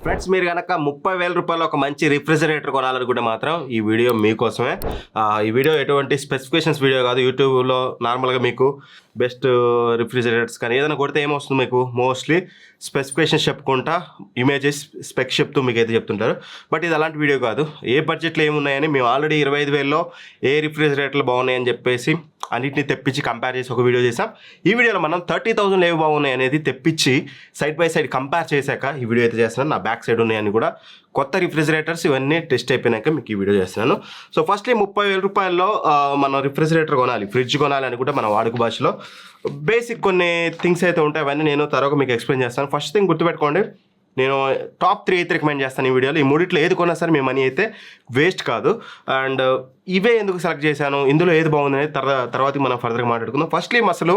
Friends మీరు కనుక 30,000 రూపాయలు ఒక మంచి రిఫ్రిజిరేటర్ కొనాలనుకుంటే మాత్రం ఈ వీడియో మీకోసమే. ఈ వీడియో ఎటువంటి స్పెసిఫికేషన్స్ వీడియో కాదు. యూట్యూబ్లో నార్మల్గా మీకు బెస్ట్ రిఫ్రిజిరేటర్స్ కానీ ఏదైనా కొడితే ఏమొస్తుంది మీకు మోస్ట్లీ స్పెసిఫికేషన్స్ చెప్పుకుంటా ఇమేజెస్ స్పెక్స్ చెప్తూ మీకు అయితే చెప్తుంటారు. బట్ ఇది అలాంటి వీడియో కాదు. ఏ బడ్జెట్లో ఏమున్నాయని మేము ఆల్రెడీ 25,000లో ఏ రిఫ్రిజిరేటర్లు బాగున్నాయని చెప్పేసి అన్నింటినీ తెప్పించి కంపేర్ చేసి ఒక వీడియో చేసాం. ఈ వీడియోలో మనం 30,000 ఏవి బాగున్నాయి అనేది తెప్పించి సైడ్ బై సైడ్ కంపేర్ చేశాక ఈ వీడియో అయితే చేస్తున్నాను. నా బ్యాక్ సైడ్ ఉన్నాయని కూడా కొత్త రిఫ్రిజిరేటర్స్ ఇవన్నీ టెస్ట్ అయిపోయినాక మీకు ఈ వీడియో చేస్తున్నాను. సో ఫస్ట్లీ 30,000 రూపాయల్లో మనం రిఫ్రిజిరేటర్ కొనాలి, ఫ్రిడ్జ్ కొనాలి అనుకుంటే మన వాడుక భాషలో బేసిక్ కొన్ని థింగ్స్ అయితే ఉంటాయి. అవన్నీ నేను తర్వాత మీకు ఎక్స్ప్లెయిన్ చేస్తాను. ఫస్ట్ థింగ్ గుర్తుపెట్టుకోండి, నేను టాప్ 3 అయితే రికమెండ్ చేస్తాను ఈ వీడియోలో. ఈ మూడిట్లో ఏది కొన్నా సరే మీ మనీ అయితే వేస్ట్ కాదు. అండ్ ఇవే ఎందుకు సెలెక్ట్ చేశాను, ఇందులో ఏది బాగుంది అనేది తర్వాత మనం ఫర్దర్గా మాట్లాడుకుందాం. ఫస్ట్లీ అసలు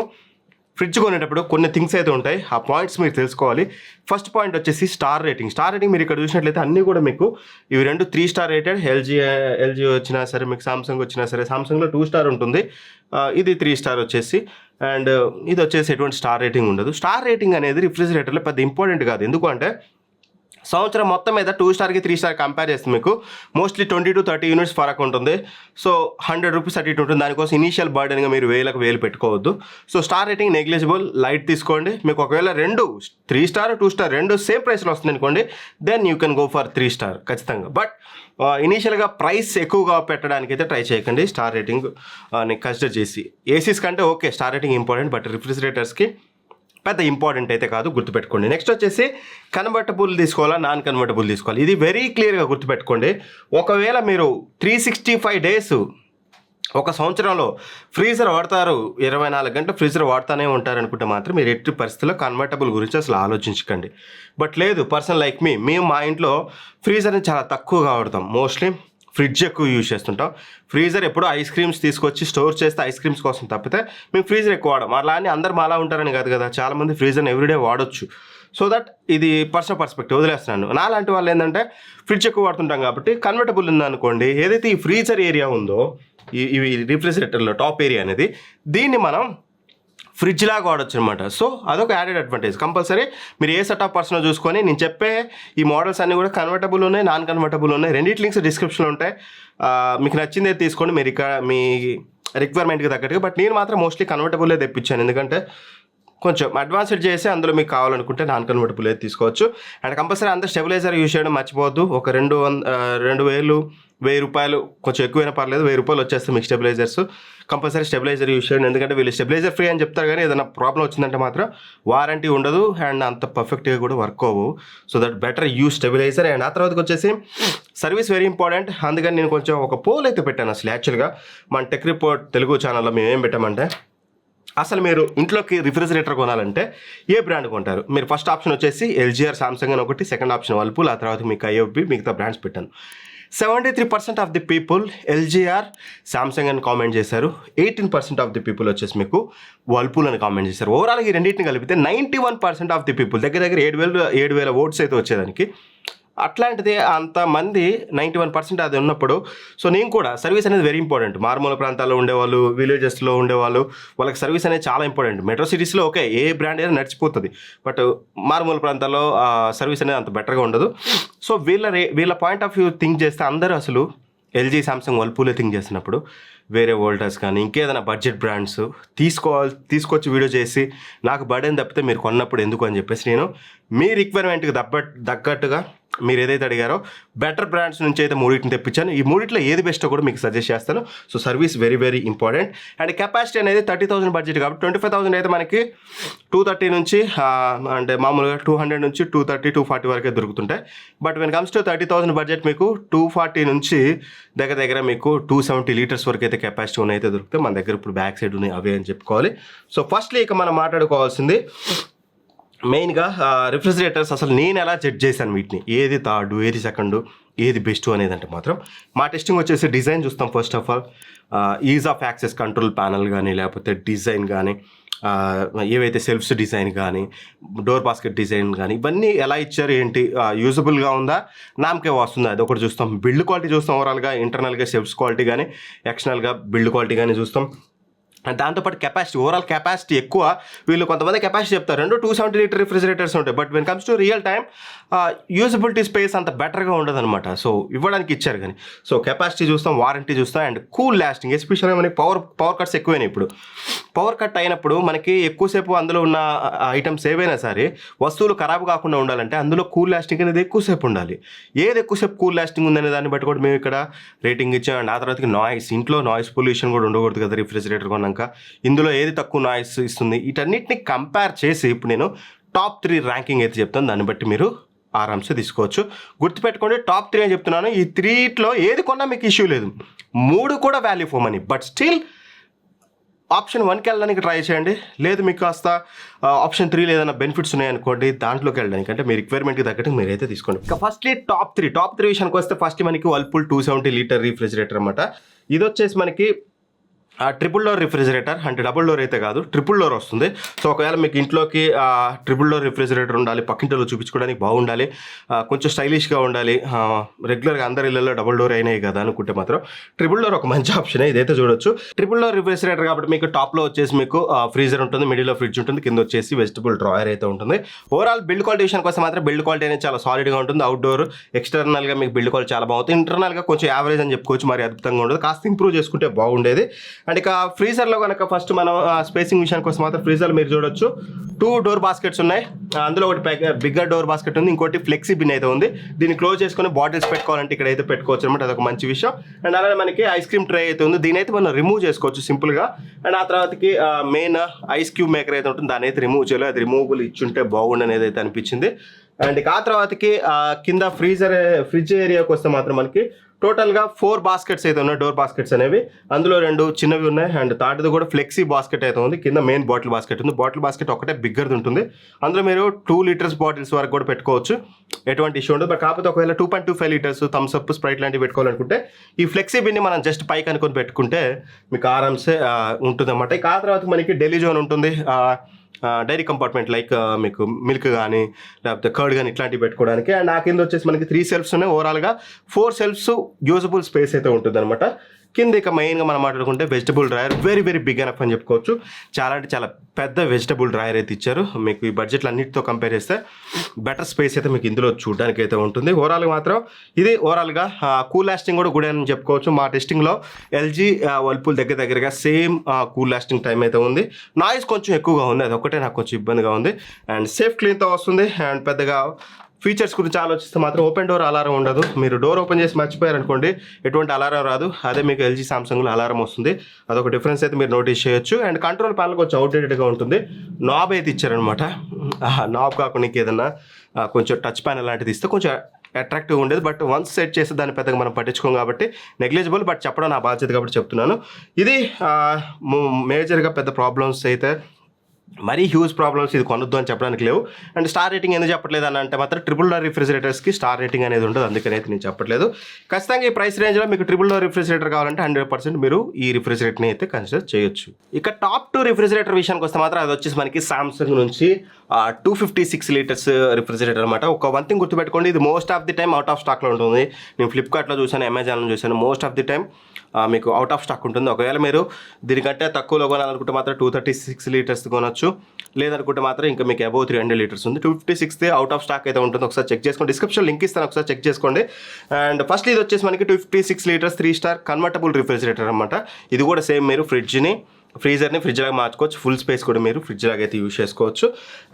ఫ్రిడ్జ్ కొనేటప్పుడు కొన్ని థింగ్స్ అయితే ఉంటాయి, ఆ పాయింట్స్ మీరు తెలుసుకోవాలి. ఫస్ట్ పాయింట్ వచ్చేసి స్టార్ రేటింగ్. స్టార్ రేటింగ్ మీరు ఇక్కడ చూసినట్లయితే అన్నీ కూడా మీకు ఇవి 2 3 స్టార్ రేటెడ్. ఎల్జీ వచ్చినా సరే, మీకు సామ్సంగ్ వచ్చినా సరే, సామ్సంగ్లో 2 స్టార్ ఉంటుంది, ఇది 3 స్టార్ వచ్చేసి. అండ్ ఇది వచ్చేసి ఎటువంటి స్టార్ రేటింగ్ ఉండదు. స్టార్ రేటింగ్ అనేది రిఫ్రిజిరేటర్లో పెద్ద ఇంపార్టెంట్ కాదు. ఎందుకంటే సంవత్సరం మొత్తం మీద 2 స్టార్కి 3 స్టార్ కంపేర్ చేస్తే మీకు మోస్ట్లీ 20 to 30 యూనిట్స్ ఫరక్ ఉంటుంది. సో 100 రూపీస్ అటు ఇటు ఉంటుంది. దానికోసం ఇనీషియల్ బర్డెన్గా మీరు 1,000 పెట్టుకోవద్దు. So star rating negligible, light తీసుకోండి. మీకు ఒకవేళ 3 స్టార్ 2 స్టార్ రెండు సేమ్ ప్రైస్లో వస్తుంది అనుకోండి, then you can go for 3 star ఖచ్చితంగా. బట్ ఇనీషియల్గా ప్రైస్ ఎక్కువగా పెట్టడానికి అయితే ట్రై చేయకండి. స్టార్ రేటింగ్ కన్సిడర్ చేసి ఏసీస్ కంటే okay star rating important, but రిఫ్రిజిరేటర్స్కి పెద్ద ఇంపార్టెంట్ అయితే కాదు, గుర్తుపెట్టుకోండి. నెక్స్ట్ వచ్చేసి కన్వర్టబుల్ తీసుకోవాలా, నాన్ కన్వర్టబుల్ తీసుకోవాలి. ఇది వెరీ క్లియర్గా గుర్తుపెట్టుకోండి. ఒకవేళ మీరు 365 డేస్ ఒక సంవత్సరంలో ఫ్రీజర్ వాడతారు, 24 గంటలు ఫ్రీజర్ వాడుతూనే ఉంటారు అనుకుంటే మాత్రం మీరు ఎట్టి పరిస్థితుల్లో కన్వర్టబుల్ గురించి అసలు ఆలోచించకండి. బట్ లేదు, పర్సన్ లైక్ మేము మా ఇంట్లో ఫ్రీజర్ని చాలా తక్కువగా వాడతాం. మోస్ట్లీ ఫ్రిడ్జ్ ఎక్కువ యూజ్ చేస్తుంటాం. ఫ్రీజర్ ఎప్పుడో ఐస్ క్రీమ్స్ తీసుకొచ్చి స్టోర్ చేస్తే ఐస్ క్రీమ్స్ కోసం తప్పితే మేము ఫ్రీజర్ ఎక్కువ వాడడం. అలా అని అందరు మాలా ఉంటారని కాదు కదా, చాలామంది ఫ్రీజర్ని ఎవ్రీడే వాడొచ్చు. సో దట్ ఇది పర్సనల్ పర్స్పెక్టివ్ వదిలేస్తున్నాను. నాలాంటి వాళ్ళు ఏంటంటే ఫ్రిడ్జ్ ఎక్కువ వాడుతుంటాం కాబట్టి కన్వర్టబుల్ ఉందనుకోండి, ఏదైతే ఈ ఫ్రీజర్ ఏరియా ఉందో ఇవి రిఫ్రిజిరేటర్లో టాప్ ఏరియా అనేది, దీన్ని మనం ఫ్రిడ్జ్ లాగా వాడచ్చు అనమాట. సో అదొక యాడెడ్ అడ్వాంటేజ్. కంపల్సరీ మీరు ఏ సెట్ ఆఫ్ పర్సన్ చూసుకొని, నేను చెప్పే ఈ మోడల్స్ అన్నీ కూడా కన్వర్టబుల్ ఉన్నాయి, నాన్ కన్వర్టబుల్ ఉన్నాయి. రెండింటి లింక్స్ డిస్క్రిప్షన్లో ఉంటాయి. మీకు నచ్చిందే తీసుకోండి మీరు ఇక్కడ మీ రిక్వైర్మెంట్కి తగ్గట్టుగా. బట్ నేను మాత్రం మోస్ట్లీ కన్వర్టబుల్లే తెప్పించాను, ఎందుకంటే కొంచెం అడ్వాన్స్డ్ చేసి అందులో మీకు కావాలనుకుంటే నాన్ కన్వర్టబుల్ అయితే తీసుకోవచ్చు. అండ్ కంపల్సరీ అందరూ స్టెబిలైజర్ యూజ్ చేయడం మర్చిపోవద్దు. ఒక 2,000 1,000 రూపాయలు కొంచెం ఎక్కువైనా పర్లేదు, 1,000 రూపాయలు వచ్చేస్తాయి మీకు స్టెబిలైజర్స్. కంపల్సరీ స్టెబిలైజర్ యూజ్ చేయండి, ఎందుకంటే వీళ్ళు స్టెబిలైజర్ ఫ్రీ అని చెప్తారు కానీ ఏదైనా ప్రాబ్లం వచ్చిందంటే మాత్రం వారంటీ ఉండదు అండ్ అంత పర్ఫెక్ట్గా కూడా వర్క్ అవ్వవు. So that better use stabiliser. And ఆ తర్వాతకి వచ్చేసి సర్వీస్ వెరీ ఇంపార్టెంట్. అందుకని నేను కొంచెం ఒక పోల్ అయితే పెట్టాను. అసలు యాక్చువల్గా మన టెక్ రిపోర్ట్ తెలుగు ఛానల్లో మేము ఏం పెట్టామంటే, అసలు మీరు ఇంట్లోకి రిఫ్రిజిరేటర్ కొనాలంటే ఏ బ్రాండ్ కొంటారు? మీరు ఫస్ట్ ఆప్షన్ వచ్చేసి ఎల్జీఆర్ సామ్సంగ్ అని ఒకటి, సెకండ్ ఆప్షన్ వర్ల్పూల్, ఆ తర్వాత మీకు ఐఎఫ్బి, మిగతా బ్రాండ్స్ పెట్టాను. 73% ఆఫ్ ది పీపుల్ ఎల్జీఆర్ సామ్సంగ్ అని కామెంట్ చేశారు. 18% ఆఫ్ ది పీపుల్ వచ్చేసి మీకు వర్ల్పూల్ అని కామెంట్ చేశారు. ఓవరాల్గా ఈ రెండింటిని కలిపితే 91% ఆఫ్ ది పీపుల్ దగ్గర 7,000 ఓట్స్ అయితే వచ్చేదానికి. అట్లాంటిది అంతమంది 91% అది ఉన్నప్పుడు, సో నేను కూడా సర్వీస్ అనేది వెరీ ఇంపార్టెంట్. మారుమూల ప్రాంతాల్లో ఉండేవాళ్ళు, విలేజెస్లో ఉండేవాళ్ళు, వాళ్ళకి సర్వీస్ అనేది చాలా ఇంపార్టెంట్. మెట్రో సిటీస్లో ఓకే ఏ బ్రాండ్ అయినా నడిచిపోతుంది, బట్ మారుమూల ప్రాంతాల్లో సర్వీస్ అనేది అంత బెటర్గా ఉండదు. సో వీళ్ళ పాయింట్ ఆఫ్ వ్యూ థింక్ చేస్తే అందరూ అసలు ఎల్జీ సామ్సంగ్ వర్ల్పూలే థింక్ చేసినప్పుడు వేరే వోల్టాస్ కానీ ఇంకేదైనా బడ్జెట్ బ్రాండ్స్ తీసుకొచ్చి వీడియో చేసి నాకు బర్డెన్ తప్పితే మీరు కొన్నప్పుడు ఎందుకు అని చెప్పేసి నేను మీ రిక్వైర్మెంట్కి తగ్గట్టుగా మీరు ఏదైతే అడిగారో బెటర్ బ్రాండ్స్ నుంచి అయితే 3 తెప్పించాను. ఈ 3లో ఏది బెస్టో కూడా మీకు సజెస్ట్ చేస్తాను. So service very very important. And capacity అనేది 30,000 బడ్జెట్ కాబట్టి 25,000 అయితే మనకి 230 నుంచి అంటే మామూలుగా 200 నుంచి 230 240 వరకే దొరుకుతుంటాయి. But when comes to 30,000 budget మీకు 240 నుంచి దగ్గర మీకు 270 లీటర్స్ వరకు అయితే కెపాసిటీ ఉన్నాయి అయితే దొరుకుతాయి. మన దగ్గర ఇప్పుడు బ్యాక్ సైడ్ ఉన్నాయి అవే అని చెప్పుకోవాలి. సో ఫస్ట్లీ ఇక మనం మాట్లాడుకోవాల్సింది మెయిన్గా రిఫ్రిజిరేటర్స్. అసలు నేను ఎలా జడ్జ్ చేశాను వీటిని, ఏది థర్డ్, ఏది సెకండ్, ఏది బెస్ట్ అనేది అంటే మాత్రం మా టెస్టింగ్ వచ్చేసి డిజైన్ చూస్తాం. First of all is of access control panel కానీ, లేకపోతే డిజైన్ కానీ, ఏవైతే సెల్ఫ్స్ డిజైన్ కానీ, డోర్ బాస్కెట్ డిజైన్ కానీ, ఇవన్నీ ఎలా ఇచ్చారు, ఏంటి, యూజబుల్గా ఉందా, నామకే వస్తుందా, అది ఒకటి చూస్తాం. బిల్డ్ క్వాలిటీ చూస్తాం, ఓవరాల్గా ఇంటర్నల్గా సెల్ఫ్స్ క్వాలిటీ కానీ, ఎక్స్టర్నల్గా బిల్డ్ క్వాలిటీ కానీ చూస్తాం. అండ్ దాంతోపాటు కెపాసిటీ, ఓవరాల్ కెపాసిటీ ఎక్కువ. వీళ్ళు కొంతమంది కెపాసిటీ చెప్తారు 270 లీటర్ రిఫ్రిజిరేటర్స్ ఉంటాయి, but when comes to real time usability space అంత బెటర్గా ఉండదన్నమాట. సో ఇవ్వడానికి ఇచ్చారు కానీ. సో కెపాసిటీ చూస్తాం, వారంటీ చూస్తాం, అండ్ కూల్ లాస్టింగ్. ఎస్పెషల్గా మనకి పవర్ కట్స్ ఎక్కువైనాయి ఇప్పుడు. పవర్ కట్ అయినప్పుడు మనకి ఎక్కువసేపు అందులో ఉన్న ఐటమ్స్ ఏవైనా సరే వస్తువులు ఖరాబ్ కాకుండా ఉండాలంటే అందులో కూల్ లాస్టింగ్ అనేది ఎక్కువసేపు ఉండాలి. ఏది ఎక్కువసేపు కూల్ లాస్టింగ్ ఉందనే దాన్ని బట్టి కూడా మేము ఇక్కడ రేటింగ్ ఇచ్చాం. అండ్ ఆ తర్వాతకి నాయిస్, ఇంట్లో నాయిస్ పొల్యూషన్ కూడా ఉండకూడదు కదా రిఫ్రిజిరేటర్ కొన్నాక. ఇందులో ఏది తక్కువ నాయిస్ ఇస్తుంది, వీటన్నిటిని కంపేర్ చేసి ఇప్పుడు నేను టాప్ 3 ర్యాంకింగ్ అయితే చెప్తాను. దాన్ని బట్టి మీరు ఆరామ్సే తీసుకోవచ్చు. గుర్తుపెట్టుకోండి, టాప్ 3 అని చెప్తున్నాను. ఈ 3లో ఏది కొన్నా మీకు ఇష్యూ లేదు, 3 కూడా value for money. But still option 1కి వెళ్ళడానికి ట్రై చేయండి. లేదు మీకు కాస్త ఆప్షన్ 3 ఏదైనా బెనిఫిట్స్ ఉన్నాయనుకోండి, దాంట్లోకి వెళ్ళడానికి, అంటే మీ రిక్వైర్మెంట్కి తగ్గట్టు మీరైతే తీసుకోండి. ఇక ఫస్ట్లీ టాప్ 3 విషయానికి వస్తే ఫస్ట్ మనకి వర్ల్పూల్ 270 లీటర్ రిఫ్రిజిరేటర్ అనమాట. ఇది వచ్చేసి మనకి ట్రిపుల్ డోర్ రిఫ్రిజిరేటర్, అంటే డబుల్ డోర్ అయితే కాదు, ట్రిపుల్ డోర్ వస్తుంది. సో ఒకవేళ మీకు ఇంట్లోకి ట్రిపుల్ డోర్ రిఫ్రిజిరేటర్ ఉండాలి, పక్కింటిలో చూపించుకోవడానికి బాగుండాలి, కొంచెం స్టైలిష్గా ఉండాలి, రెగ్యులర్గా అందరి ఇళ్ళల్లో డబుల్ డోర్ అయినాయి కదా అనుకుంటే మాత్రం ట్రిపుల్ డోర్ ఒక మంచి ఆప్షన్. ఇదైతే చూడొచ్చు. ట్రిపుల్ డోర్ రిఫ్రిజిరేటర్ కాబట్టి మీకు టాప్లో వచ్చేసి మీకు ఫ్రీజర్ ఉంటుంది, మిడిల్లో ఫ్రిడ్జ్ ఉంటుంది, కింద వచ్చేసి వెజిటబుల్ డ్రాయర్ అయితే ఉంటుంది. ఓవరాల్ బిల్డ్ క్వాలిటీ విషయానికి వస్తే మాత్రం బిల్డ్ క్వాలిటీ అనేది చాలా సాలిడ్గా ఉంటుంది. అవుట్డోర్ ఎక్స్టర్నల్గా మీకు బిల్డ్ క్వాలిటీ చాలా బాగుంటుంది. ఇంటర్నల్గా కొంచెం యావరేజ్ అని చెప్పుకోవచ్చు, మరి అద్భుతంగా ఉండదు, కాస్త ఇంప్రూవ్ చేసుకుంటే బాగుండేది. అండ్ ఇక ఫ్రీజర్లో కనుక ఫస్ట్ మనం స్పేసింగ్ విషయానికి వస్తే మాత్రం ఫ్రీజర్లో మీరు చూడొచ్చు 2 డోర్ బాస్కెట్స్ ఉన్నాయి. అందులో ఒకటి బిగ్గర్ డోర్ బాస్కెట్ ఉంది, ఇంకోటి ఫ్లెక్సీ బిన్ అయితే ఉంది. దీన్ని క్లోజ్ చేసుకొని బాటిల్స్ పెట్టుకోవాలంటే ఇక్కడ అయితే పెట్టుకోవచ్చు అనమాట, అదొక మంచి విషయం. అండ్ అలాగే మనకి ఐస్ క్రీమ్ ట్రే అయితే ఉంది, దీని అయితే మనం రిమూవ్ చేసుకోవచ్చు సింపుల్గా. అండ్ ఆ తర్వాతకి మెయిన్ ఐస్ క్యూబ్ మేకర్ అయితే ఉంటుంది, దాని అయితే రిమూవ్ చేయాలి, అది రిమూవబుల్ ఇచ్చుంటే బాగుండు అనేది అయితే అనిపించింది. అండ్ ఆ తర్వాతకి కింద ఫ్రిడ్జ్ ఏరియాకి వస్తే మాత్రం మనకి టోటల్గా 4 బాస్కెట్స్ అయితే ఉన్నాయి, డోర్ బాస్కెట్స్ అనేవి. అందులో 2 చిన్నవి ఉన్నాయి, అండ్ థర్డ్ది కూడా ఫ్లెక్సీ బాస్కెట్ అయితే ఉంది. కింద మెయిన్ బాటిల్ బాస్కెట్ ఉంది. బాటిల్ బాస్కెట్ ఒకటే బిగ్గర్ది ఉంటుంది, అందులో మీరు 2 లీటర్స్ బాటిల్స్ వరకు కూడా పెట్టుకోవచ్చు, ఎటువంటి ఇష్యూ ఉండదు. బట్ కాకపోతే ఒకవేళ 2.25 లీటర్స్ థమ్స్ అప్, స్ప్రైట్ లాంటివి పెట్టుకోవాలనుకుంటే ఈ ఫ్లెక్సీ బిన్ని మనం జస్ట్ పైకి అనుకొని పెట్టుకుంటే మీకు ఆరామ్సే ఉంటుంది అన్నమాట. ఇక ఆ తర్వాత మనకి ఢిల్లీ జోన్ ఉంటుంది, డైరీ కంపార్ట్మెంట్ లైక్ మీకు మిల్క్ కానీ లేకపోతే కర్డ్ కానీ ఇట్లాంటివి పెట్టుకోవడానికి. అండ్ ఆ కింద వచ్చేసి మనకి 3 సెల్ఫ్స్ ఉన్నాయి. ఓవరాల్గా 4 సెల్ఫ్స్ యూజబుల్ స్పేస్ అయితే ఉంటుంది అనమాట. కింద ఇక మెయిన్గా మనం మాట్లాడుకుంటే vegetable drawer, very very big enough అని చెప్పుకోవచ్చు. చాలా అంటే చాలా పెద్ద వెజిటబుల్ డ్రాయర్ అయితే ఇచ్చారు. మీకు ఈ బడ్జెట్లు అన్నిటితో కంపేర్ చేస్తే బెటర్ స్పేస్ అయితే మీకు ఇందులో చూడడానికి అయితే ఉంటుంది. ఓవరాల్గా మాత్రం ఇది ఓవరాల్గా కూల్ లాస్టింగ్ కూడా గుడ్ అని చెప్పుకోవచ్చు. మా టెస్టింగ్లో ఎల్జీ వర్ల్పూల్ దగ్గరగా సేమ్ కూల్ లాస్టింగ్ టైం అయితే ఉంది. నాయిస్ కొంచెం ఎక్కువగా ఉంది, అది ఒకటే నాకు కొంచెం ఇబ్బందిగా ఉంది. అండ్ సేఫ్ క్లీన్తో వస్తుంది. అండ్ పెద్దగా ఫీచర్స్ గురించి ఆలోచిస్తే మాత్రం ఓపెన్ డోర్ అలారం ఉండదు. మీరు డోర్ ఓపెన్ చేసి మర్చిపోయారనుకోండి, ఎటువంటి అలారం రాదు. అదే మీకు ఎల్జీ సామ్సంగ్లో అలారం వస్తుంది, అదొక డిఫరెన్స్ అయితే మీరు నోటీస్ చేయొచ్చు. అండ్ కంట్రోల్ ప్యానల్ కొంచెం అవుట్డేటెడ్గా ఉంటుంది. నాబ్ అయితే ఇచ్చారనమాట, నాబ్ కాకుండా ఏదన్నా కొంచెం టచ్ ప్యానల్ లాంటిది ఇస్తే కొంచెం అట్రాక్టివ్గా ఉండేది. బట్ వన్స్ సెట్ చేస్తే దాన్ని పెద్దగా మనం పట్టించుకోం కాబట్టి నెగ్లిజిబుల్, బట్ చెప్పడం నా బాధ్యత కాబట్టి చెప్తున్నాను. ఇది మేజర్గా పెద్ద ప్రాబ్లమ్స్ అయితే మరీ హ్యూజ్ ప్రాబ్లమ్స్ ఇది కొనొద్దు అని చెప్పడానికి లేవు. అండ్ స్టార్ రేటింగ్ ఎందుకు చెప్పట్లేదు అని అంటే మాత్రం ట్రిపుల్ డోర్ రిఫ్రిజిరేటర్స్కి స్టార్ రేటింగ్ అనేది ఉంటుంది, అందుకని అయితే నేను చెప్పట్లేదు. ఖచ్చితంగా ఈ ప్రైస్ రేంజ్లో మీకు ట్రిపుల్ డోర్ రిఫ్రిజిరేటర్ కావాలంటే 100% మీరు ఈ రిఫ్రిజిరేటర్ని అయితే కన్సిడర్ చేయొచ్చు. ఇక టాప్ 2 రిఫ్రిజిరేటర్ విషయానికి వస్తే మాత్రం అది వచ్చేసి మనకి సామ్సంగ్ నుంచి 256 లీటర్స్ రిఫ్రిజిరేటర్ అనమాట. ఒక వన్ థింగ్ గుర్తుపెట్టుకోండి, ఇది most of the time out of స్టాక్లో ఉంటుంది. నేను ఫ్లిప్కార్ట్లో చూసాను, అమెజాన్లో చూసాను, మోస్ట్ ఆఫ్ ది టైం మీకు అవుట్ ఆఫ్ స్టాక్ ఉంటుంది. ఒకవేళ మీరు దీనికంటే తక్కువలో కొనాలనుకుంటే మాత్రం 236 లీటర్స్ కొనొచ్చు, లేదనుకుంటే మాత్రం ఇంకా మీకు అబౌవ్ 300 లీటర్స్ ఉంది. 256 అవుట్ ఆఫ్ స్టాక్ అయితే ఉంటుంది, ఒకసారి చెక్ చేసుకోండి. డిస్క్రిప్షన్ లింక్ ఇస్తాను, ఒకసారి చెక్ చేసుకోండి. అండ్ ఫస్ట్ ఇది వచ్చేసి మనకి 256 లీటర్స్ 3 స్టార్ కన్వర్టబుల్ రిఫ్రిజిరేటర్ అనమాట. ఇది కూడా సేమ్ మీరు ఫ్రీజర్ని ఫ్రిడ్జ్ లాగా మార్చుకోవచ్చు, ఫుల్ స్పేస్ కూడా మీరు ఫ్రిడ్జ్ లాగా అయితే యూజ్ చేసుకోవచ్చు.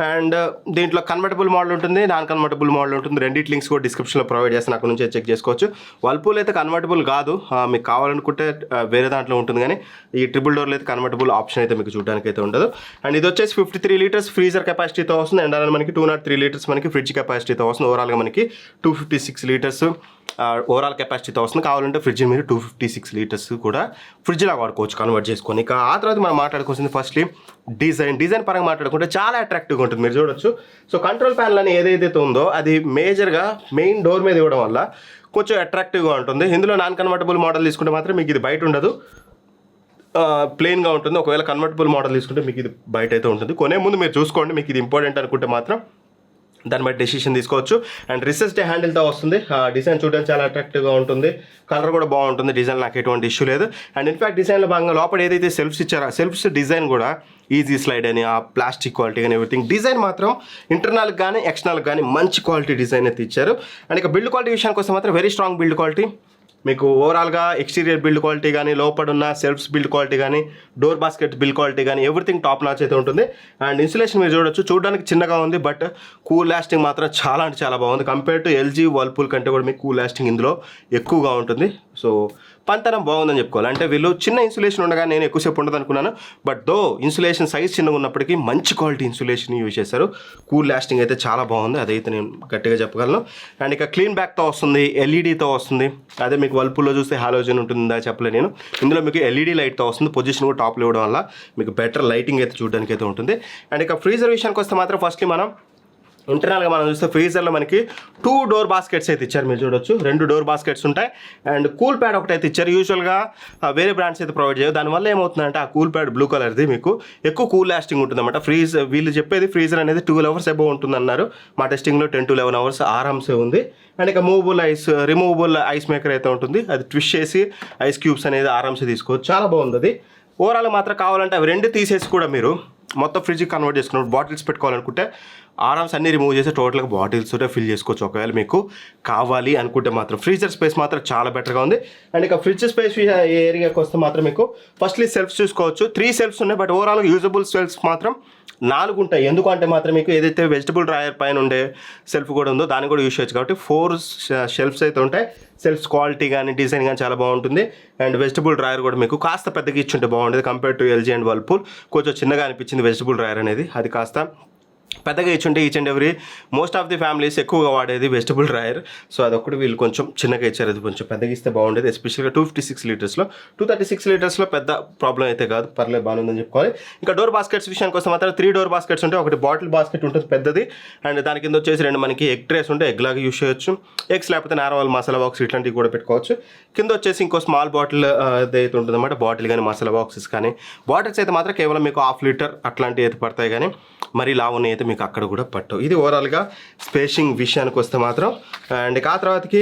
అండ్ దీంట్లో కన్వర్టబుల్ మోడల్ ఉంటుంది, నాన్ కన్వర్టబుల్ మోడల్ ఉంటుంది. రెండింటి లింక్స్ కూడా డిస్క్రిప్షన్లో ప్రొవైడ్ చేస్తాను, అక్కడ నుంచి చెక్ చేసుకోవచ్చు. వర్ల్పూల్ అయితే కన్వర్టబుల్ కాదు, మీకు కావాలనుకుంటే వేరే దాంట్లో ఉంటుంది, కానీ ఈ ట్రిపుల్ డోర్లో అయితే కన్వర్టబుల్ ఆప్షన్ అయితే మీకు చూడడానికి అయితే ఉండదు. అండ్ ఇది వచ్చేసి 53 లీటర్స్ ఫ్రీజర్ కెపాసిటీతో వస్తుంది. అండ్ అలానే మనకి 203 లీటర్స్ మనకి ఫ్రిడ్జ్ కెపాసిటీతో వస్తుంది. ఓవరాల్గా మనకి 256 లీటర్స్ ఓవరాల్ కెపాసిటీతో వస్తుంది. కావాలంటే ఫ్రిడ్జ్ మీరు 256 లీటర్స్ కూడా ఫ్రిడ్జ్ లాగా వాడుకోవచ్చు కన్వర్ట్ చేసుకొని. ఇక ఆ తర్వాత మనం మాట్లాడుకోవాల్సింది ఫస్ట్లీ డిజైన్ పరంగా మాట్లాడుకుంటే చాలా అట్రాక్టివ్గా ఉంటుంది, మీరు చూడొచ్చు. సో కంట్రోల్ ప్యానల్ అని ఏదైతే ఉందో అది మేజర్గా మెయిన్ డోర్ మీద ఇవ్వడం వల్ల కొంచెం అట్రాక్టివ్గా ఉంటుంది. ఇందులో నాన్ కన్వర్టబుల్ మోడల్ తీసుకుంటే మాత్రం మీకు ఇది బయట ఉండదు, ప్లెయిన్గా ఉంటుంది. ఒకవేళ కన్వర్టబుల్ మోడల్ తీసుకుంటే మీకు ఇది బయట అయితే ఉంటుంది. కొనే ముందు మీరు చూసుకోండి, మీకు ఇది ఇంపార్టెంట్ అనుకుంటే మాత్రం దాన్ని బట్టి డెసిషన్ తీసుకోవచ్చు. అండ్ రిసెస్ డే హ్యాండిల్తో వస్తుంది. డిజైన్ చూడడానికి చాలా అట్రాక్టివ్గా ఉంటుంది, కలర్ కూడా బాగుంటుంది, డిజైన్ నాకు ఎటువంటి ఇష్యూ లేదు. అండ్ ఇన్ఫాక్ట్ డిజైన్లో భాగంగా లోపల ఏదైతే సెల్ఫ్స్ ఇచ్చారో ఆ సెల్ఫ్స్ డిజైన్ కూడా ఈజీ స్లైడ్ అని, ఆ ప్లాస్టిక్ క్వాలిటీ కానీ ఎవ్రీథింగ్ డిజైన్ మాత్రం ఇంటర్నల్ కానీ ఎక్స్టర్నల్ కానీ మంచి క్వాలిటీ డిజైన్ అయితే ఇచ్చారు. అండ్ ఇక బిల్డ్ క్వాలిటీ విషయానికి వస్తే మాత్రం వెరీ స్ట్రాంగ్ బిల్డ్ క్వాలిటీ. మీకు ఓవరాల్గా ఎక్స్టీరియర్ బిల్డ్ క్వాలిటీ కానీ, లోపల ఉన్న సెల్ఫ్స్ బిల్డ్ క్వాలిటీ కానీ, డోర్ బాస్కెట్ బిల్డ్ క్వాలిటీ కానీ ఎవ్రీథింగ్ టాప్ నాచ్ అయితే ఉంటుంది. అండ్ ఇన్సులేషన్ మీరు చూడొచ్చు, చూడడానికి చిన్నగా ఉంది బట్ కూల్ లాస్టింగ్ మాత్రం చాలా అంటే చాలా బాగుంది. కంపేర్ టు ఎల్జీ వర్ల్పూల్ కంటే కూడా మీకు కూల్ లాస్టింగ్ ఇందులో ఎక్కువగా ఉంటుంది. సో పంతనం బాగుందని చెప్పుకోవాలి. అంటే వీళ్ళు చిన్న ఇన్సులేషన్ ఉండగా నేను ఎక్కువసేపు ఉండదు అనుకున్నాను, బట్ దో ఇన్సులేషన్ సైజ్ చిన్నగా ఉన్నప్పటికీ మంచి క్వాలిటీ ఇన్సులేషన్ యూజ్ చేశారు. కూల్ లాస్టింగ్ అయితే చాలా బాగుంది, అదైతే నేను గట్టిగా చెప్పగలను. అండ్ ఇక క్లీన్ బ్యాక్తో వస్తుంది, ఎల్ఈడీతో వస్తుంది. అదే మీకు వర్ల్పూల్లో చూస్తే హాలోజన్ ఉంటుందా చెప్పలే నేను, ఇందులో మీకు ఎల్ఈడీ లైట్తో వస్తుంది. పొజిషన్ కూడా టాప్లో ఇవ్వడం వల్ల మీకు బెటర్ లైటింగ్ అయితే చూడడానికి అయితే ఉంటుంది. అండ్ ఇక ఫ్రీజర్ విషయానికి వస్తే మాత్రం ఫస్ట్లీ మనం ఇంటర్నల్గా మనం చూస్తే ఫ్రీజర్లో మనకి 2 డోర్ బాస్కెట్స్ అయితే ఇచ్చారు. మీరు చూడొచ్చు 2 డోర్ బాస్కెట్స్ ఉంటాయి. అండ్ కూల్ ప్యాడ్ ఒకటి అయితే ఇచ్చారు. యూజువల్గా వేరే బ్రాండ్స్ అయితే ప్రొవైడ్ చేయవు. దానివల్ల ఏమవుతుందంటే ఆ కూల్ ప్యాడ్ బ్లూ కలర్ది మీకు ఎక్కువ కూల్ లాస్టింగ్ ఉంటుందన్నమాట. వీళ్ళు చెప్పేది ఫ్రీజర్ అనేది 12 hours అబౌవ్ ఉంటుందన్నారు. మా టెస్టింగ్లో 10 to 11 hours ఆరామ్సే ఉంది. అండ్ ఇక రిమూవబుల్ ఐస్ మేకర్ అయితే ఉంటుంది. అది ట్విస్ట్ చేసి ఐస్ క్యూబ్స్ అనేది ఆరామ్సే తీసుకోవచ్చు. చాలా బాగుంది అది. ఓవరాల్ మాత్రం కావాలంటే అవి 2 తీసేసి కూడా మీరు మొత్తం ఫ్రిడ్జ్కి కన్వర్ట్ చేసుకున్నప్పుడు బాటిల్స్ పెట్టుకోవాలనుకుంటే ఆరామ్స్ అన్ని రిమూవ్ చేసి టోటల్గా బాటిల్స్ తోటే ఫిల్ చేసుకోవచ్చు ఒకవేళ మీకు కావాలి అనుకుంటే మాత్రం. ఫ్రీజర్ స్పేస్ మాత్రం చాలా బెటర్గా ఉంది. అండ్ ఇక ఫ్రిడ్జ్ స్పేస్ ఏరియాకి వస్తే మాత్రం మీకు ఫస్ట్లీ సెల్ఫ్స్ చూసుకోవచ్చు. 3 సెల్ఫ్స్ ఉన్నాయి, బట్ ఓవరాల్గా యూజబుల్ సెల్ఫ్స్ మాత్రం 4 ఉంటాయి. ఎందుకంటే మాత్రం మీకు ఏదైతే వెజిటబుల్ డ్రాయర్ పైన ఉండే సెల్ఫ్ కూడా ఉందో దాన్ని కూడా యూజ్ చేయొచ్చు. కాబట్టి 4 షెల్ఫ్స్ అయితే ఉంటాయి. సెల్ఫ్స్ క్వాలిటీ కానీ డిజైన్ కానీ చాలా బాగుంటుంది. అండ్ వెజిటబుల్ డ్రాయర్ కూడా మీకు కాస్త పెద్దగా ఇచ్చుంటే బాగుంటుంది. Compare to LG and Whirlpool కొంచెం చిన్నగా అనిపించింది వెజిటబుల్ డ్రాయర్ అనేది. అది కాస్త పెద్దగా ఇచ్చుంటే each and every most of the families ఎక్కువగా వాడేది వెజిటబుల్ డ్రాయర్. సో అదొకటి వీళ్ళు కొంచెం చిన్నగా ఇచ్చారు, అది కొంచెం పెద్దగా ఇస్తే బాగుండేది. ఎస్పెషల్గా 256 లీటర్స్లో 236 లీటర్స్లో పెద్ద ప్రాబ్లం అయితే కాదు, పర్లేదు బాగుందని చెప్పుకోవాలి. ఇంకా డోర్ బాస్కెట్స్ విషయానికి వస్తే మాత్రం 3 డోర్ బాస్కెట్స్ ఉంటాయి. ఒకటి బాటిల్ బాస్కెట్ ఉంటుంది పెద్దది, అండ్ దాని కింద వచ్చేసి 2 మనకి ఎగ్ ట్రేస్ ఉంటాయి. ఎగ్ లాగా యూస్ చేయొచ్చు. ఎగ్స్ లేకపోతే నార్మల్ మసాలా బాక్స్ ఇట్లాంటివి కూడా పెట్టుకోవచ్చు. కింద వచ్చేసి ఇంకో స్మాల్ బాటిల్ అయితే ఉంటుంది అన్నమాట. బాటిల్ కానీ మసాలా బాక్సెస్ కానీ, బాటిల్స్ అయితే మాత్రం కేవలం మీకు 1/2 లీటర్ అట్లాంటివి అయితే పడతాయి, కానీ మరీ లావుని అయితే మీకు అక్కడ కూడా పట్టవు. ఇది ఓవరాల్గా స్పేషింగ్ విషయానికి వస్తే మాత్రం. అండ్ ఆ తర్వాతకి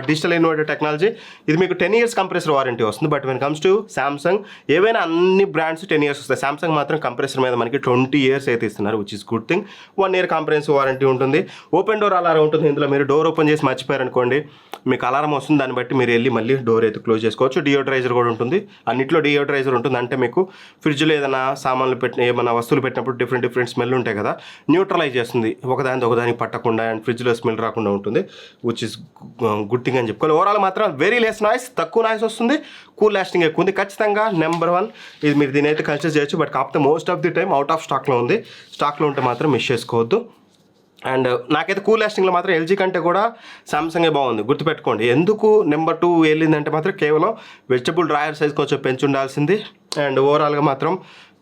డిజిటల్ ఇన్వర్టర్ టెక్నాలజీ, ఇది మీకు 10 years కంప్రెసర్ వారంటీ వస్తుంది. But when comes to Samsung ఏవైనా అన్ని బ్రాండ్స్ 10 years వస్తాయి. సామ్సంగ్ మాత్రం కంప్రెసర్ మీద మనకి 20 years అయితే ఇస్తున్నారు, which is good thing. 1 year comprehensive warranty ఉంటుంది. ఓపెన్ డోర్ అలారం ఉంటుంది. ఇందులో మీరు డోర్ ఓపెన్ చేసి మర్చిపోయారనుకోండి, మీకు అలారం వస్తుంది. దాన్ని బట్టి మీరు వెళ్ళి మళ్ళీ డోర్ అయితే క్లోజ్ చేసుకోవచ్చు. డియోడ్రైజర్ కూడా ఉంటుంది. అన్నిట్లో డియోడ్రైజర్ ఉంటుంది. అంటే మీకు ఫ్రిడ్జ్లో ఏదైనా సామాన్లు ఏమైనా వస్తువులు పెట్టినప్పుడు డిఫరెంట్ స్మెల్ ఉంటాయి కదా, న్యూట్రలైజ్ చేస్తుంది, ఒకదానికి పట్టకుండా. అండ్ ఫ్రిడ్జ్లో స్మెల్ రాకుండా ఉంటుంది, విచ్ ఇస్ గుడ్ థింగ్ అని చెప్పుకోవాలి. ఓవరాల్ మాత్రం వెరీ లెస్ నాయిస్, తక్కువ నాయిస్ వస్తుంది, కూల్ లాస్టింగ్ ఎక్కువ ఉంది. ఖచ్చితంగా నెంబర్ 1 ఇది. మీరు దీని అయితే కన్సిడర్ చేయొచ్చు. బట్ కాకపోతే most of the time out of స్టాక్లో ఉంది. స్టాక్లో ఉంటే మాత్రం మిస్ చేసుకోవద్దు. అండ్ నాకైతే కూల్ లాస్టింగ్లో మాత్రం ఎల్జీ కంటే కూడా సామ్సంగే బాగుంది, గుర్తుపెట్టుకోండి. ఎందుకు నెంబర్ 2 వెళ్ళిందంటే మాత్రం కేవలం వెజిటబుల్ డ్రాయర్ సైజ్ కొంచెం పెంచి ఉండాల్సింది. అండ్ ఓవరాల్గా మాత్రం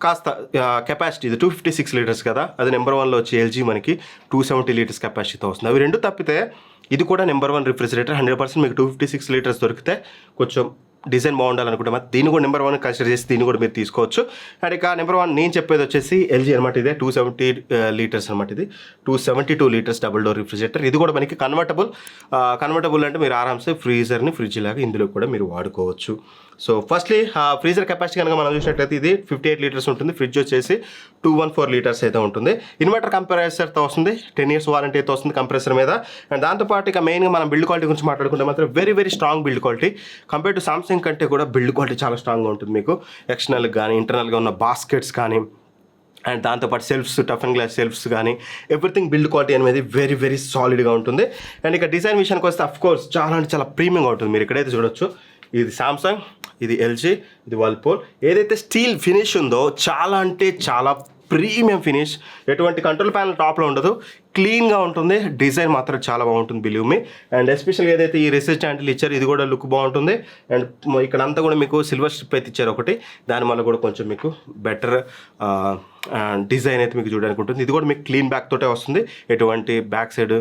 కాస్త కెపాసిటీ, ఇది 256 లీటర్స్ కదా, అది నెంబర్ 1లో వచ్చి ఎల్జీ మనకి 270 లీటర్స్ కెపాసిటీతో వస్తుంది. అవి 2 తప్పితే ఇది కూడా నెంబర్ 1 రిఫ్రిజిరేటర్. 100% మీకు 256 లీటర్స్ దొరికితే కొంచెం డిజైన్ బాగుండాలనుకుంటే మాత్రం దీన్ని కూడా నెంబర్ 1 కన్సిడర్ చేసి దీన్ని కూడా మీరు తీసుకోవచ్చు. అండ్ ఇక నెంబర్ 1 నేను చెప్పేది వచ్చేసి ఎల్జీ అనమాట. ఇదే 270 లీటర్స్ అనమాట. ఇది 272 లీటర్స్ డబుల్ డోర్ రిఫ్రిజిరేటర్. ఇది కూడా మనకి కన్వర్టబుల్ అంటే మీరు ఆరామ్సే ఫ్రిడ్జ్ లాగా ఇందులో కూడా మీరు వాడుకోవచ్చు. సో ఫస్ట్లీ ఫ్రీజర్ కెపాసిటీ కనుక మనం చూసినట్లయితే ఇది 58 లీటర్స్ ఉంటుంది. ఫ్రిడ్జ్ వచ్చేసి 214 లీటర్స్ అయితే ఉంటుంది. ఇన్వర్టర్ కంప్రెసర్తో వస్తుంది. 10 years వారంటీ అయితే వస్తుంది కంప్రెసర్ మీద. అండ్ దాంతోపాటు ఇక మెయిన్గా మనం బిల్డ్ క్వాలిటీ గురించి మాట్లాడుకుంటే మాత్రం very strong build quality. Compare to Samsung కంటే కూడా బిల్డ్ క్వాలిటీ చాలా స్ట్రాంగ్గా ఉంటుంది. మీకు ఎక్స్టర్నల్ కానీ ఇంటర్నల్గా ఉన్న బాస్కెట్స్ కానీ, అండ్ దాంతోపాటు shelves, tough and glass shelves కానీ ఎవ్రీథింగ్ బిల్డ్ క్వాలిటీ అనేది వెరీ సాలిడ్గా ఉంటుంది. అండ్ ఇక డిజైన్ విషయానికి వస్తే అఫ్కోర్స్ చాలా అంటే చాలా ప్రీమియంగా ఉంటుంది. మీరు ఎక్కడైతే చూడొచ్చు, ఇది సామ్సంగ్, ఇది ఎల్జీ, ఇది వర్ల్పూల్. ఏదైతే స్టీల్ ఫినిష్ ఉందో చాలా అంటే చాలా ప్రీమియం ఫినిష్. ఎటువంటి కంట్రోల్ ప్యానల్ టాప్లో ఉండదు, క్లీన్గా ఉంటుంది. డిజైన్ మాత్రం చాలా బాగుంటుంది, బిలీవ్ మీ. అండ్ ఎస్పెషల్గా ఏదైతే ఈ రెసిస్ట్ హ్యాండిల్ ఇచ్చారు ఇది కూడా లుక్ బాగుంటుంది. అండ్ ఇక్కడ అంతా కూడా మీకు సిల్వర్ స్ట్రిప్ అయితే ఇచ్చారు ఒకటి, దానివల్ల కూడా కొంచెం మీకు బెటర్ డిజైన్ అయితే మీకు చూడడానికి ఉంటుంది. ఇది కూడా మీకు క్లీన్ బ్యాక్ తోటే వస్తుంది. ఎటువంటి బ్యాక్ సైడ్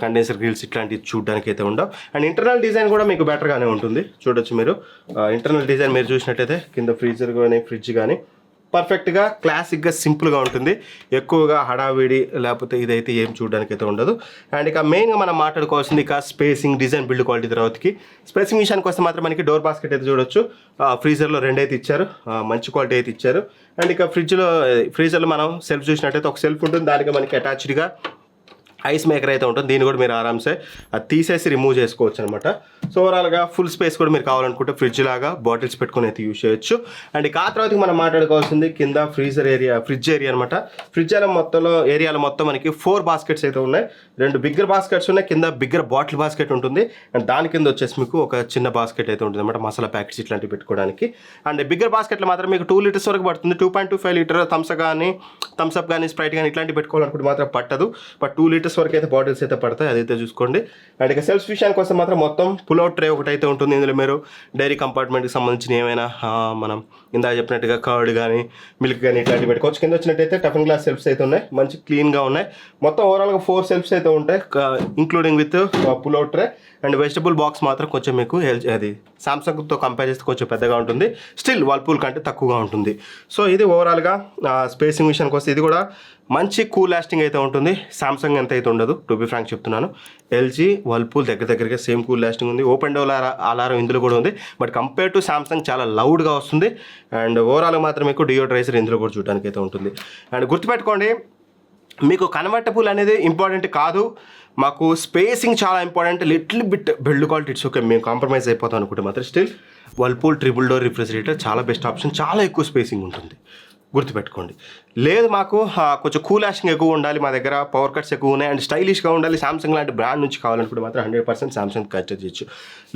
కండెన్సర్ గ్రిల్స్ ఇట్లాంటివి చూడడానికి అయితే ఉండవు. అండ్ ఇంటర్నల్ డిజైన్ కూడా మీకు బెటర్గానే ఉంటుంది. చూడొచ్చు మీరు ఇంటర్నల్ డిజైన్ మీరు చూసినట్టయితే కింద ఫ్రీజర్ కానీ ఫ్రిడ్జ్ కానీ పర్ఫెక్ట్గా క్లాసిక్గా సింపుల్గా ఉంటుంది, ఎక్కువగా హడావిడి లేకపోతే ఇదైతే ఏం చూడడానికి అయితే ఉండదు. అండ్ ఇక మెయిన్గా మనం మాట్లాడుకోవాల్సింది ఇక స్పేసింగ్, డిజైన్, బిల్డ్ క్వాలిటీ తర్వాతకి స్పేసింగ్ విషయానికి వస్తే మాత్రం మనకి డోర్ బాస్కెట్ అయితే చూడొచ్చు. ఫ్రీజర్లో 2 అయితే ఇచ్చారు, మంచి క్వాలిటీ అయితే ఇచ్చారు. అండ్ ఇక ఫ్రీజర్లో మనం సెల్ఫ్ చూసినట్టయితే ఒక సెల్ఫ్ ఉంటుంది, దానికి మనకి అటాచ్డ్గా ఐస్ మేకర్ అయితే ఉంటుంది. దీన్ని కూడా మీరు ఆరామ్సే అది తీసేసి రిమూవ్ చేసుకోవచ్చు అనమాట. సో ఓవరాల్గా ఫుల్ స్పేస్ కూడా మీరు కావాలనుకుంటే ఫ్రిడ్జ్ లాగా బాటిల్స్ పెట్టుకుని అయితే యూజ్ చేయొచ్చు. అండ్ ఇక ఆ తర్వాత మనం మాట్లాడుకోవాల్సింది కింద ఫ్రిడ్జ్ ఏరియా అనమాట. ఏరియాలో మొత్తం మనకి 4 బాస్కెట్స్ అయితే ఉన్నాయి. 2 బిగ్గర్ బాస్కెట్స్ ఉన్నాయి, కింద బిగ్గర్ బాటిల్ బాస్కెట్ ఉంటుంది. అండ్ దాని కింద వచ్చేసి మీకు ఒక చిన్న బాస్కెట్ అయితే ఉంటుంది అనమాట, మసాలా ప్యాకెట్స్ ఇట్లాంటివి పెట్టుకోవడానికి. అండ్ బిగ్గర్ బాస్కెట్లో మాత్రం మీకు 2 లీటర్స్ వరకు పడుతుంది. 2.25 లీటర్ థమ్స్అప్ కానీ స్ప్రైట్ కానీ ఇట్లాంటివి పెట్టుకోవాలనుకుంటే మాత్రం పట్టదు. బట్ 2 లీటర్స్ వరకు అయితే బాటిల్స్ అయితే పడతాయి, అదైతే చూసుకోండి. అండ్ ఇక సెల్ఫ్ విషయానికి వస్తే మాత్రం మొత్తం పుల్అవుట్ ట్రే ఒకటి అయితే ఉంటుంది. ఇందులో మీరు డైరీ కంపార్ట్మెంట్కి సంబంధించిన ఏమైనా మనం ఇందాక చెప్పినట్టుగా కర్డ్ కానీ మిల్క్ కానీ ఇట్లాంటివి పెట్టుకోవచ్చు. కింద వచ్చినట్టయితే టఫన్ గ్లాస్ సెల్ఫ్స్ అయితే ఉన్నాయి, మంచి క్లీన్గా ఉన్నాయి. మొత్తం ఓవరాల్గా 4 సెల్ఫ్స్ అయితే ఉంటాయి, including with pull-out tray. And vegetable box మాత్రం కొంచెం మీకు అది సామ్సంగ్తో కంపేర్ చేస్తే కొంచెం పెద్దగా ఉంటుంది, స్టిల్ వర్ల్పూల్ కంటే తక్కువగా ఉంటుంది. సో ఇది ఓవరాల్గా స్పేసింగ్ విషయానికి వస్తే ఇది కూడా మంచి కూల్ లాస్టింగ్ అయితే ఉంటుంది. సామ్సంగ్ ఎంత అయితే ఉండదు, టు బి ఫ్రాంక్ చెప్తున్నాను. ఎల్జీ, వర్ల్పూల్ దగ్గరగా సేమ్ కూల్ లాస్టింగ్ ఉంది. ఓపెన్ డోర్ అలారం ఇందులో కూడా ఉంది, బట్ కంపేర్ టు సామ్సంగ్ చాలా లౌడ్గా వస్తుంది. అండ్ ఓవరాల్గా మాత్రం మీకు డియోడ్రైజర్ ఇందులో కూడా చూడడానికి అయితే ఉంటుంది. అండ్ గుర్తుపెట్టుకోండి, మీకు కన్వర్టబుల్ అనేది ఇంపార్టెంట్ కాదు, మాకు స్పేసింగ్ చాలా important. Little bit build quality it's okay, మేము కాంప్రమైజ్ అయిపోతాం అనుకుంటే మాత్రం still Whirlpool triple door refrigerator చాలా బెస్ట్ ఆప్షన్, చాలా ఎక్కువ స్పేసింగ్ ఉంటుంది, గుర్తుపెట్టుకోండి. లేదు మాకు కొంచెం కూల్ లాస్టింగ్ ఎక్కువ ఉండాలి, మా దగ్గర పవర్ కట్స్ ఎక్కువ ఉన్నాయి అండ్ స్టైలిష్గా ఉండాలి, సామ్సంగ్ లాంటి బ్రాండ్ నుంచి కావాలనుకుంటే మాత్రం 100% సామ్సంగ్ కన్సిడర్ చేయొచ్చు.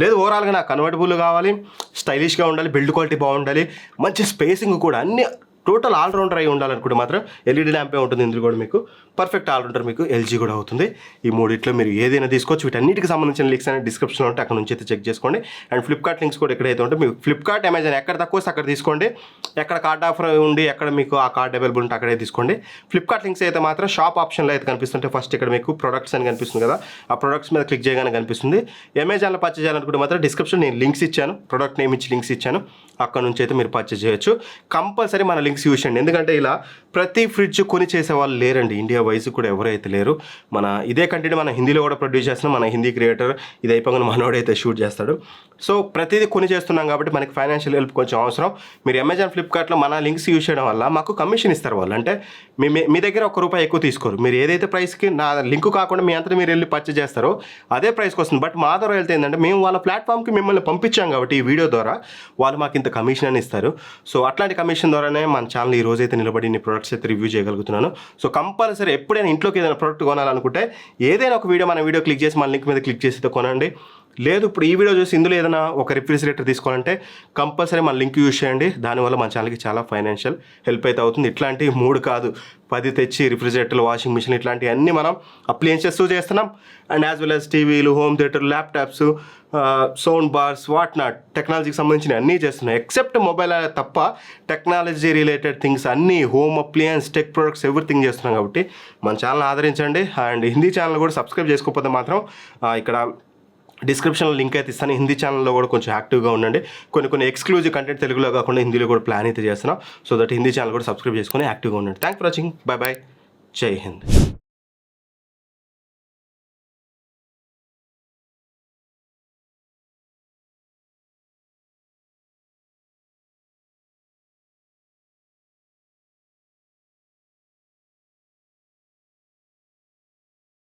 లేదు ఓవరాల్గా నాకు కన్వర్టబుల్ కావాలి, స్టైలిష్గా ఉండాలి, బిల్డ్ క్వాలిటీ బాగుండాలి, మంచి స్పేసింగ్ కూడా, అన్ని టోటల్ ఆల్రౌండర్ అయి ఉండాలనుకుంటే మాత్రం ఎల్ఈడి ల్యాంపే ఉంటుంది. ఇందులో కూడా మీకు పర్ఫెక్ట్ ఆల్రౌండర్ మీకు ఎల్జీ కూడా అవుతుంది. ఈ మూడిట్లో మీరు ఏదైనా తీసుకోవచ్చు. వీటన్నిటికి సంబంధించిన లింక్స్ అనేది డిస్క్రిప్షన్లో ఉంటే అక్కడ నుంచి అయితే చెక్ చేసుకోండి. అండ్ ఫ్లిప్కార్ట్ లింక్స్ కూడా ఎక్కడైతే ఉంటే మీకు ఫ్లిప్కార్ట్, అమెజాన్ ఎక్కడ తక్కువ వస్తే అక్కడ తీసుకోండి. ఎక్కడ కార్డ్ ఆఫర్ ఉండి ఎక్కడ మీకు ఆ కార్డ్ అవైలబుల్ ఉంటే అక్కడే తీసుకోండి. ఫ్లిప్కార్ట్ లింక్స్ అయితే మాత్రం షాప్ ఆప్షన్లో అయితే కనిపిస్తుంటే ఫస్ట్ ఇక్కడ మీకు ప్రొడక్ట్స్ అని కనిపిస్తుంది కదా, ఆ ప్రొడక్ట్స్ మీద క్లిక్ చేయగానే కనిపిస్తుంది. అమెజాన్లో పర్చేజ్ చేయాలనుకుంటే మాత్రం డిస్క్రిప్షన్ నేను లింక్స్ ఇచ్చాను, ప్రొడక్ట్ నేమ్ ఇచ్చి లింక్స్ ఇచ్చాను, అక్కడ నుంచి అయితే మీరు పర్చేజ్ చేయొచ్చు. కంపల్సరీ మన లింక్స్ యూజ్ చేయండి, ఎందుకంటే ఇలా ప్రతి ఫ్రిడ్జ్ కొని చేసే వాళ్ళు లేరండి, ఇండియా వైజ్ కూడా ఎవరైతే లేరు. మన ఇదే కంటెంట్ మన హిందీలో కూడా ప్రొడ్యూస్ చేస్తున్నాం, మన హిందీ క్రియేటర్ ఇది అయిపోగానే మనోడైతే షూట్ చేస్తాడు. సో ప్రతిదీ కొని చేస్తున్నాం కాబట్టి మనకి ఫైనాన్షియల్ హెల్ప్ కొంచెం అవసరం. మీరు అమెజాన్, ఫ్లిప్కార్ట్లో మన లింక్స్ యూజ్ చేయడం వల్ల మాకు కమిషన్ ఇస్తారు వాళ్ళు. అంటే మీ దగ్గర ₹1 ఎక్కువ తీసుకోరు, మీరు ఏదైతే ప్రైస్కి నా లింక్ కాకుండా మీ అంతా మీరు వెళ్ళి పర్చేజ్ చేస్తారో అదే ప్రైస్కి వస్తుంది. బట్ మా ద్వారా వెళ్తే ఏంటంటే మేము వాళ్ళ ప్లాట్ఫామ్కి మిమ్మల్ని పంపించాం కాబట్టి ఈ వీడియో ద్వారా వాళ్ళు మాకు ఇంత కమిషన్ అని ఇస్తారు. సో అట్లాంటి కమిషన్ ద్వారానే మన ఛానల్ ఈ రోజైతే నిలబడి ఇన్ని ప్రొడక్ట్స్ అయితే రివ్యూ చేయగలుగుతున్నాను. సో కంపల్సరీ ఎప్పుడైనా ఇంట్లోకి ఏదైనా ప్రొడక్ట్ కొనాలనుకుంటే ఏదైనా ఒక వీడియో, మన వీడియో క్లిక్ చేసి మన లింక్ మీద క్లిక్ చేసి కొనండి. లేదు ఇప్పుడు ఈ వీడియో చూసి ఇందులో ఏదైనా ఒక రిఫ్రిజిరేటర్ తీసుకోవాలంటే కంపల్సరీ మన లింక్ యూజ్ చేయండి, దానివల్ల మన ఛానల్కి చాలా ఫైనాన్షియల్ హెల్ప్ అయితే అవుతుంది. ఇట్లాంటి 3 కాదు 10 తెచ్చి రిఫ్రిజిరేటర్లు, వాషింగ్ మిషన్ ఇట్లాంటివన్నీ మనం అప్లయన్సెస్ చేస్తున్నాం. అండ్ యాజ్ వెల్ యాజ్ టీవీలు, home theatre, laptops, sound bars, what not టెక్నాలజీకి సంబంధించిన అన్నీ చేస్తున్నాం. ఎక్సెప్ట్ మొబైల్ తప్ప టెక్నాలజీ రిలేటెడ్ థింగ్స్ అన్నీ, home appliance, tech products everything చేస్తున్నాం. కాబట్టి మన ఛానల్ ఆదరించండి. అండ్ హిందీ ఛానల్ కూడా సబ్స్క్రైబ్ చేసుకోకపోతే మాత్రం ఇక్కడ డిస్క్రిప్షన్లో లింక్ అయితే ఇస్తాను. హిందీ ఛానల్లో కూడా కొంచెం యాక్టివ్గా ఉండండి. కొన్ని ఎక్స్క్లూజివ్ కంటెంట్ తెలుగులో కాకుండా హిందీలో కూడా ప్లాన్ అయితే చేస్తున్నాం. సో దట్ హిందీ ఛానల్ కూడా సబ్స్క్రైబ్ చేసుకొని యాక్టివ్గా ఉండండి. Thank for watching, by by, జై హింద్.